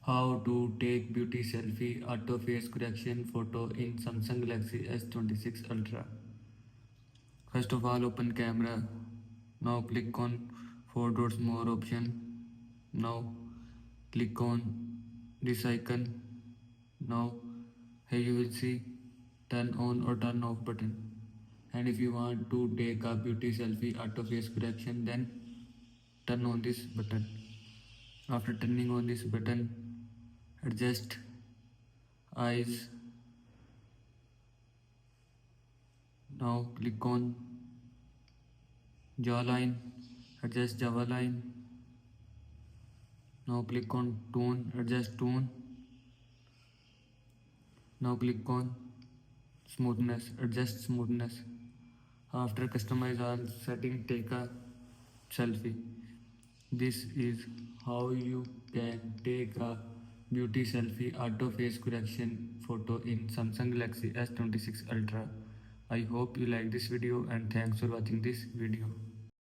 How to take beauty selfie auto face correction photo in Samsung Galaxy S26 Ultra. First of all, open camera. Now click on four dots more option. Now click on this icon. Now here you will see turn on or turn off button. And if you want to take a beauty selfie auto face correction, then turn on this button. After turning on this button, adjust eyes. Now click on jawline, adjust jawline. Now click on tone, adjust tone. Now click on smoothness, adjust smoothness. After customize all setting, take a selfie. This is how you can take a beauty selfie auto face correction photo in Samsung Galaxy S26 Ultra. I hope you like this video and thanks for watching this video.